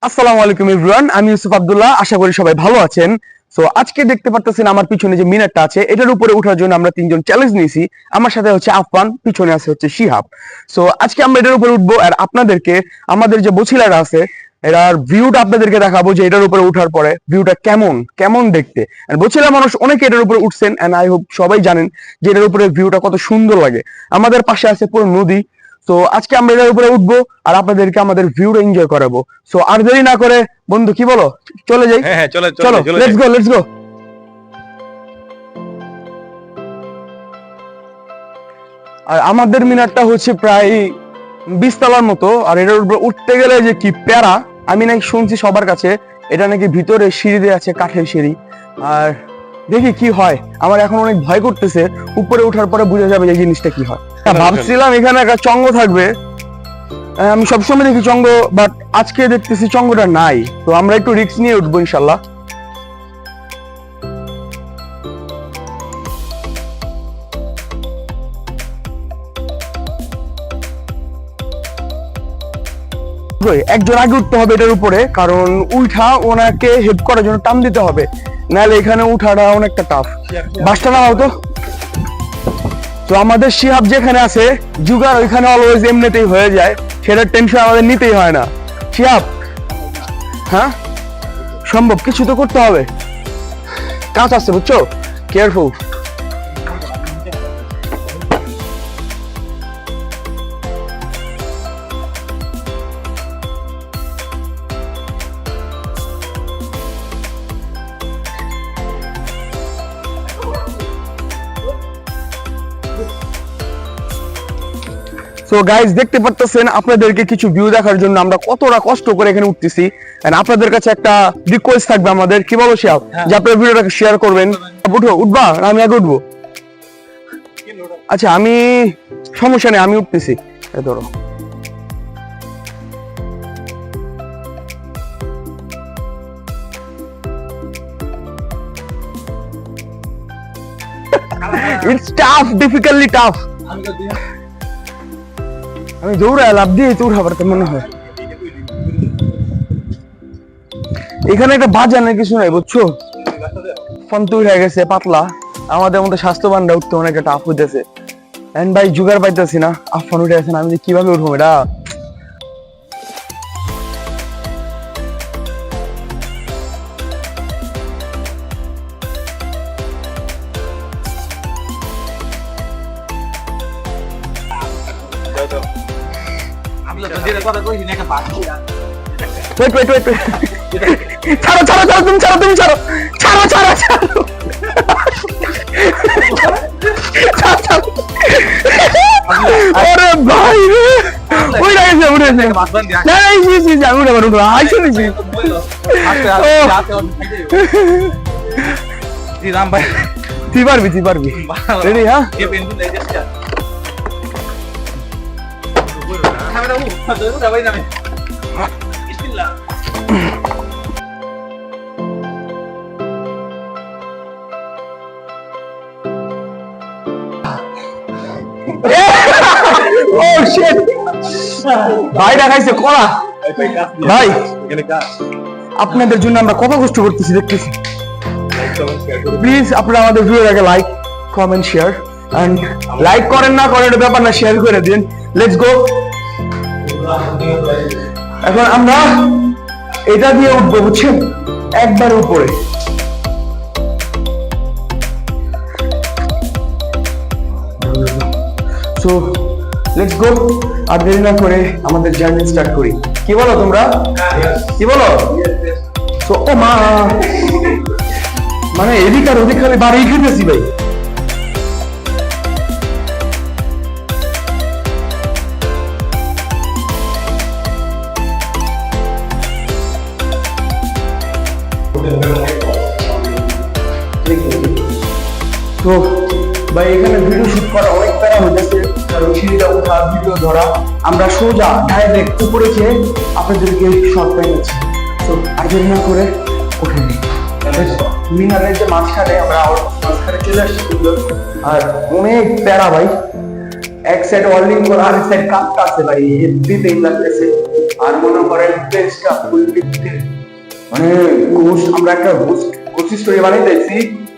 আসসালামু আলাইকুম এভরিওয়ান, আমি ইউসুফ আব্দুল্লাহ। আশা করি সবাই ভালো আছেন। সো আজকে দেখতে পারতেছেন আমার পিছনে যে মিনারটা আছে, এটার উপরে ওঠার জন্য আমরা তিনজন চ্যালেঞ্জ নিয়েছি। আমার সাথে হচ্ছে আফফান, পিছনে আছে হচ্ছে শিহাব। সো আজকে আমরা এটার উপরে উঠবো আর আপনাদেরকে আমাদের যে বছিলারা আছে এটার ভিউটা আপনাদেরকে দেখাবো যে এটার উপরে ওঠার পরে ভিউটা কেমন কেমন দেখতে। আর বছিলা মানুষ অনেকে এটার উপরে উঠছেন এন্ড আই হোপ সবাই জানেন যে এটার উপরে ভিউটা কত সুন্দর লাগে। আমাদের পাশে আছে পুরো নদী। তো আজকে আমরা এটার উপরে উঠবো আর আপনাদেরকে আমাদের ভিউটা এনজয় করাবো। সো আর দেরি না করে বন্ধু কি বলো, চলে যাই? হ্যাঁ চলো চলো, লেটস গো লেটস গো। আর আমাদের মিনারটা হচ্ছে প্রায় 20 তলার মতো। আর এটার উপরে উঠতে গেলে যে কি প্যারা, আমি নাকি শুনছি সবার কাছে এটা নাকি ভিতরে সিঁড়ি দিয়ে আছে, কাঠের সিঁড়ি। আর দেখি কি হয়, আমার এখন অনেক ভয় করতেছে। উপরে ওঠার পরে বুঝা যাবে যে জিনিসটা কি হয়। ভাবছিলাম এখানে একটা চঙ্গ থাকবে, আমি সবসময় দেখি চঙ্গ, বাট আজকে দেখতেছি চঙ্গটা নাই। তো আমরা একটু রিস্ক নিয়ে উঠবো ইনশাল্লাহ। একজন আগে উঠতে হবে এটার উপরে, কারণ উঠা ওনাকে হেল্প করার জন্য টান দিতে হবে, নাহলে এখানে উঠাটা অনেকটা টাফ। বাসটা নামাও তো। তো আমাদের শিহাব যেখানে আছে, জুগার ওইখানে অলওয়েজ এমনিতেই হয়ে যায়, সেটার টেনশন আমাদের নিতেই হয় না। শিহাব, হ্যাঁ সম্ভব, কিছু তো করতে হবে। কাজ আছে বুঝছো, কেয়ারফুল। সো গাইস, দেখতে পারতেছেন আপনাদেরকে কিছু ভিউ দেখার জন্য আমরা কতটা কষ্ট করে এখানে উঠতেছি। এন্ড আপনাদের কাছে একটা রিকোয়েস্ট থাকবে আমাদের, কি বলো শিহাব, যে আপনারা ভিডিওটাকে শেয়ার করবেন। উঠো, উঠবা না আমি আগে উঠবো? আচ্ছা, আমি সমস্যা নেই, আমি উঠতেছি। ধরো ইটস টাফ, ডিফিকাল্টলি টাফ। আমি দৌড়ায় লাভ দিয়ে তো উঠা পারতাম মনে হয়। এখানে একটা বাজার না কিছু নাই বুঝছো, ফন্তু উঠে গেছে পাতলা। আমাদের মধ্যে স্বাস্থ্যবানরা উঠতে অনেক টাফ হইতেছে। এন্ড ভাই জুগার পাইতেছি না, আফফান উঠে গেছেন, আমি কিভাবে উঠবো এটা? ওয়েট ওয়েট ওয়েট, ছাড়ো ছাড়ো ছাড়ো, তুমি ছাড়ো, তুমি ছাড়ো, ছাড়ো ছাড়ো ছাড়ো, আরে ভাই রে, উড়ে গেছে উড়ে গেছে। না না জি জি জি, আমি উড়ে পারবো না, আই শুনেছি। রাম ভাই, তুই পারবি তুই পারবি। রেডি? হ্যাঁ ভাই দেখাইছে কলা। ভাই আপনাদের জন্য আমরা কত কষ্ট করতেছি দেখতেছি। প্লিজ আপনারা আমাদের ভিডিওটাকে like comment share, and like করেন না করেন ব্যাপার না, শেয়ার করে দিন। Let's go. এখন আমরা এটা দিয়ে উঠবো বুঝছেন, একবার উপরে। সো লেটস গো, আর দেরি না করে আমাদের জার্নি স্টার্ট করি। কি বলো তোমরা, কি বলো? সো ও মা, মানে এদিক আর ওদিক খালি বাড়ি খেতেছি ভাই। তো ভাই এখানে ভিডিও শুট করা অনেক প্যারা হয়েছে, কারণ সিঁড়িটা ওঠা ভিডিও ধরা, আমরা সোজা ডাইরেক্ট উপরে খেয়ে আপনাদেরকে শর্ট পাইছি। তো আর দেরি না করে উঠে নিই। মিনারের যে মাঝখানে, আমরা মাঝখানে চলে আসছি। আর অনেক প্যারা ভাই, এক সাইড ওয়ার্লিং করা, আরেক সাইড কাপটা আছে ভাই, হেভি পেইন লাগতেছে। আর মনে করেন টেস্টটা ফুল দিতে মানে আমরা একটা কোচিং স্টোরি বানাইতেছি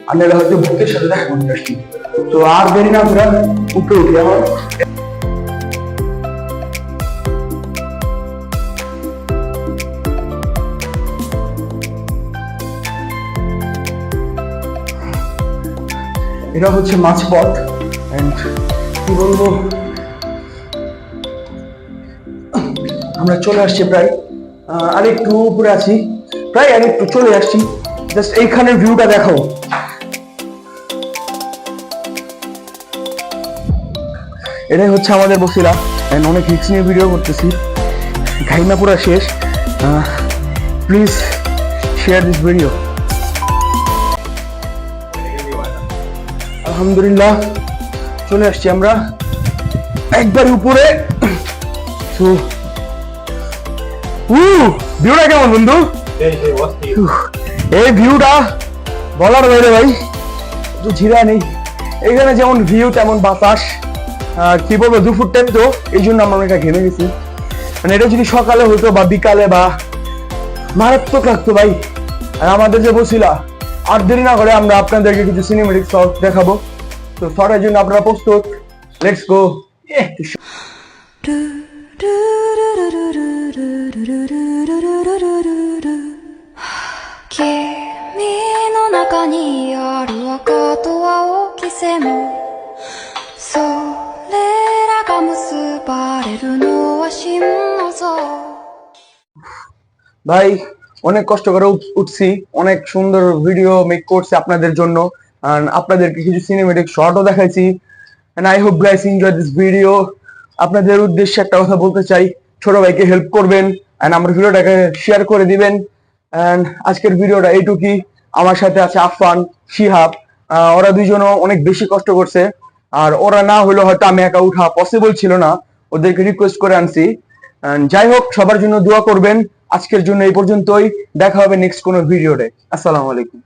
আর নাহলে হয়তো ভূতের সাথে দেখা করতে আসছি। তো আর দেরি না করে উপরে উঠি এখন। এটা হচ্ছে মাঝপথ এন্ড কি বলবো, আমরা চলে আসছি প্রায়, আরেকটু উপরে আছি, প্রায় আরেকটু চলে আসছি। জাস্ট এইখানের ভিউটা দেখো, এটাই হচ্ছে আমাদের বসিলা এন্ড অনেক রিস্ক নিয়ে ভিডিও করতেছি, ঘাইমা পুরা শেষ। Please share this video. আলহামদুলিল্লাহ চলে আসছি আমরা একবার উপরে। তো ভিউটা কেমন বন্ধু? এই ভিউটা বলার বাইরে ভাই, একটু ঝিরা নেই এখানে, যেমন ভিউ তেমন বাতাস। কি বলবো, দুপুর টাইম তো এই জন্য আমরা অনেকটা ঘেমে গেছি। মানে এটা যদি সকালে হতো বা বিকালে বা মারাত্মক লাগতো ভাই। আর আমাদের যে বসিলা, আর দেরি না করে আমরা আপনাদেরকে কিছু সিনেমেটিক শট দেখাবো। তো শটের জন্য আপনারা প্রস্তুত? Let's go. ভাই অনেক কষ্ট করে উঠছি, অনেক সুন্দর ভিডিও মেক করছি আপনাদের জন্য, আপনাদেরকে কিছু সিনেমেটিক শটও দেখাইছি। and I hope guys enjoy this video. আপনাদের উদ্দেশ্যে একটা কথা বলতে চাই, ছোট ভাইকে হেল্প করবেন and আমার ভিডিওটাকে শেয়ার করে দিবেন। and আজকের ভিডিওটা এইটুকুই। আমার সাথে আছে আফফান, শিহাব, ওরা দুইজনও অনেক বেশি কষ্ট করছে, আর ওরা না হলে হয়তো আমি একা উঠা পসিবল ছিল না, ওদেরকে রিকোয়েস্ট করে আনছি। যাই হোক, সবার জন্য দোয়া করবেন। আজকের জন্য এই পর্যন্তই, দেখা হবে নেক্সট কোনো ভিডিওতে। আসসালামু আলাইকুম।